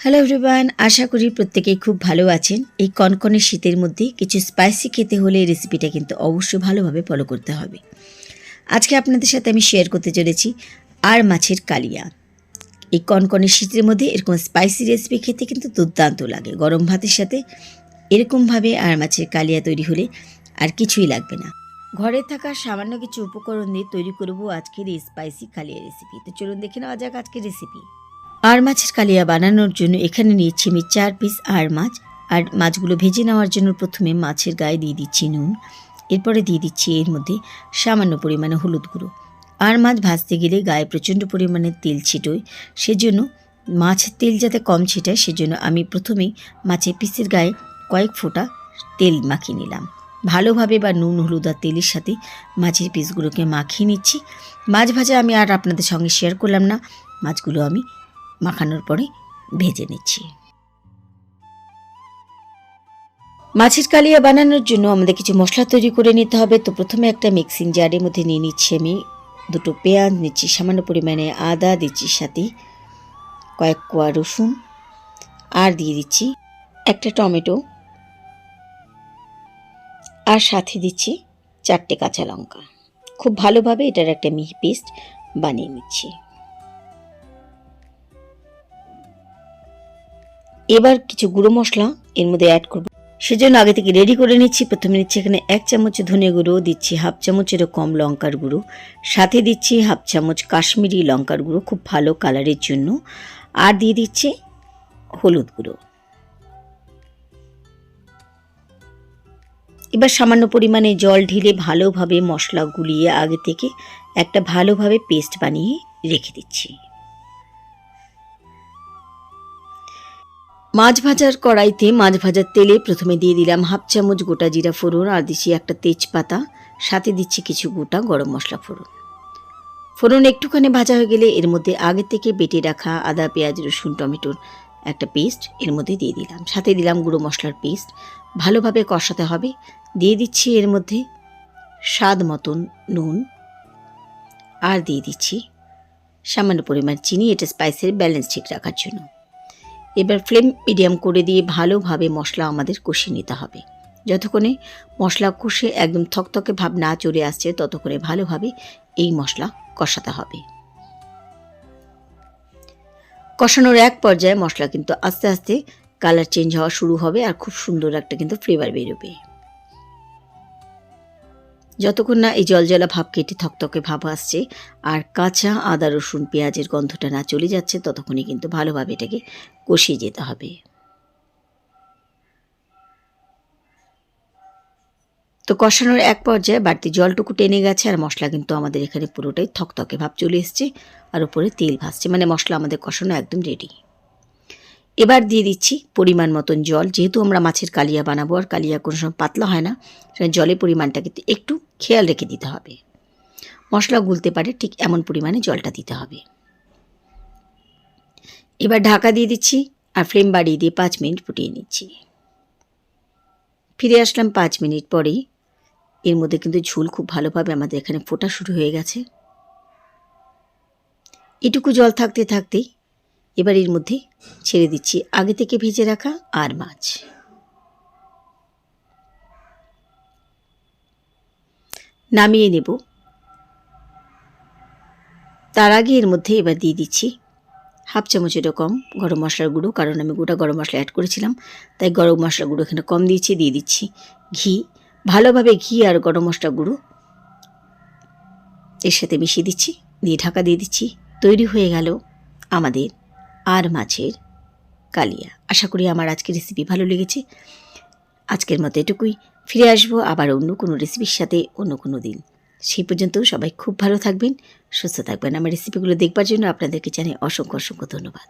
Hello everyone, আশা করি প্রত্যেকেই খুব ভালো আছেন। এই কনকনে শীতের মধ্যে কিছু স্পাইসি খেতে হলে এই রেসিপিটা কিন্তু অবশ্যই ভালোভাবে ফলো করতে হবে। আজকে আপনাদের সাথে আমি শেয়ার করতে চলেছি আর মাছের কালিয়া। এই কনকনে শীতের মধ্যে এরকম স্পাইসি রেসিপি খেতে কিন্তু দুর্দান্ত লাগে। গরম ভাতের সাথে এরকমভাবে আর মাছের কালিয়া তৈরি হলে আর কিছুই লাগবে না। ঘরে থাকা সামান্য কিছু উপকরণ দিয়ে তৈরি করব আজকের এই স্পাইসি কালিয়া রেসিপি। তো চলুন দেখে নেওয়া যাক আজকের রেসিপি। আর মাছের কালিয়া বানানোর জন্য এখানে নিয়েছি আমি 4 পিস আর মাছ। আর মাছগুলো ভেজে নেওয়ার জন্য প্রথমে মাছের গায়ে দিয়ে দিচ্ছি নুন, এরপরে দিয়ে দিচ্ছি এর মধ্যে সামান্য পরিমাণে হলুদ গুঁড়ো। আর মাছ ভাজতে গেলে গায়ে প্রচণ্ড পরিমাণে তেল ছিটোয়, সেজন্য মাছের তেল যাতে কম ছিটায় সেজন্য আমি প্রথমেই মাছের পিসের গায়ে কয়েক ফোঁটা তেল মাখিয়ে নিলাম। ভালোভাবে বা নুন হলুদ আর তেলের সাথে মাছের পিসগুলোকে মাখিয়ে নিচ্ছি। মাছ ভাজা আমি আর আপনাদের সঙ্গে শেয়ার করলাম না, মাছগুলো আমি মাখানোর পরে ভেজে নিচ্ছি। মাছের কালিয়া বানানোর জন্য আমাদের কিছু মশলা তৈরি করে নিতে হবে। তো প্রথমে একটা মিক্সিং জারের মধ্যে নিয়ে নিচ্ছি আমি 2টো পেঁয়াজ, নিচ্ছি সামান্য পরিমাণে আদা, দিচ্ছি সাথে কয়েক কোয়া রসুন, আর দিয়ে দিচ্ছি একটা টমেটো, আর সাথে দিচ্ছি 4টে কাঁচা লঙ্কা। খুব ভালোভাবে এটার একটা মিহি পেস্ট বানিয়ে নিচ্ছি। এবার কিছু গুঁড়ো মশলা এর মধ্যে অ্যাড করব, সেজন্য আগে থেকে রেডি করে নিচ্ছি। প্রথমে নিচ্ছি এখানে 1 চামচ ধনে গুঁড়ো, দিচ্ছি হাফ চামচেরও কম লঙ্কার গুঁড়ো, সাথে দিচ্ছি হাফ চামচ কাশ্মীরি লঙ্কার গুঁড়ো খুব ভালো কালারের জন্য, আর দিয়ে দিচ্ছি হলুদ গুঁড়ো। এবার সামান্য পরিমাণে জল ঢেলে ভালোভাবে মশলা গুলিয়ে আগে থেকে একটা ভালোভাবে পেস্ট বানিয়ে রেখে দিচ্ছি। মাছ ভাজার কড়াইতে মাছ ভাজার তেলে প্রথমে দিয়ে দিলাম হাফ চামচ গোটা জিরা ফোড়ন, আর দিচ্ছি একটা তেজপাতা, সাথে দিচ্ছি কিছু গোটা গরম মশলা ফোড়ন। ফোড়ন একটুখানি ভাজা হয়ে গেলে এর মধ্যে আগে থেকে বেটে রাখা আদা পেঁয়াজ রসুন টমেটোর একটা পেস্ট এর মধ্যে দিয়ে দিলাম, সাথে দিলাম গুঁড়ো মশলার পেস্ট। ভালোভাবে কষাতে হবে। দিয়ে দিচ্ছি এর মধ্যে স্বাদ মতন নুন, আর দিয়ে দিচ্ছি সামান্য পরিমাণ চিনি, এটা স্পাইসের ব্যালেন্স ঠিক রাখার জন্য। এবার ফ্লেম মিডিয়াম করে দিয়ে ভালোভাবে মশলা আমাদের কষিয়ে নিতে হবে। যতক্ষণে মশলা কষে একদম থকথকে ভাব না চলে আসছে ততক্ষণে ভালোভাবে এই মশলা কষাতে হবে। কষানোর এক পর্যায়ে মশলা কিন্তু আস্তে আস্তে কালার চেঞ্জ হওয়া শুরু হবে, আর খুব সুন্দর একটা কিন্তু ফ্লেভার বেরোবে। যতক্ষণ না এই জলজলা ভাব কেটে থকথকে ভাব আসছে আর কাঁচা আদা রসুন পেঁয়াজের গন্ধটা না চলে যাচ্ছে ততক্ষণই কিন্তু ভালোভাবে এটাকে কষিয়ে যেতে হবে। তো কষানোর এক পর্যায়ে বাড়তি জলটুকু টেনে গেছে, আর মশলা কিন্তু আমাদের এখানে পুরোটাই থকথকে ভাব চলে এসছে, আর উপরে তেল ভাসছে, মানে মশলা আমাদের কষানো একদম রেডি। এবার দিয়ে দিচ্ছি পরিমাণ মতন জল, যেহেতু আমরা মাছের কালিয়া বানাবো আর কালিয়া কোনো সময় পাতলা হয় না, জলের পরিমাণটা কিন্তু একটু খেয়াল রেখে দিতে হবে। মশলা গুলতে পারে ঠিক এমন পরিমাণে জলটা দিতে হবে। এবার ঢাকা দিয়ে দিচ্ছি আর ফ্লেম বাড়িয়ে দিয়ে 5 মিনিট ফুটিয়ে নিচ্ছি। ফিরে আসলাম 5 মিনিট পরেই। এর মধ্যে কিন্তু ঝোল খুব ভালোভাবে আমাদের এখানে ফোটা শুরু হয়ে গেছে। এটুকু জল থাকতে থাকতেই এবার এর মধ্যে ছেড়ে দিচ্ছি আগে থেকে ভেজে রাখা আর মাছ। নামিয়ে নেব। তার আগে এর মধ্যে এবার দিয়ে দিচ্ছি হাফ চামচেরও কম গরম মশলার গুঁড়ো, কারণ আমি গোটা গরম মশলা অ্যাড করেছিলাম তাই গরম মশলা গুঁড়ো এখানে কম দিয়েছি। দিয়ে দিচ্ছি ঘি। ভালোভাবে ঘি আর গরম মশলা গুঁড়ো এর সাথে মিশিয়ে দিচ্ছি, দিয়ে ঢাকা দিয়ে দিচ্ছি। তৈরি হয়ে গেল আমাদের আর মাছের কালিয়া। আশা করি আমার আজকের রেসিপি ভালো লেগেছে। আজকের মতো এটুকুই। ফিরে আসবো আবার অন্য কোনো রেসিপির সাথে অন্য কোনো দিন। সেই পর্যন্ত সবাই খুব ভালো থাকবেন, সুস্থ থাকবেন। আমার রেসিপিগুলো দেখবার জন্য আপনাদেরকে জানাই অসংখ্য অসংখ্য ধন্যবাদ।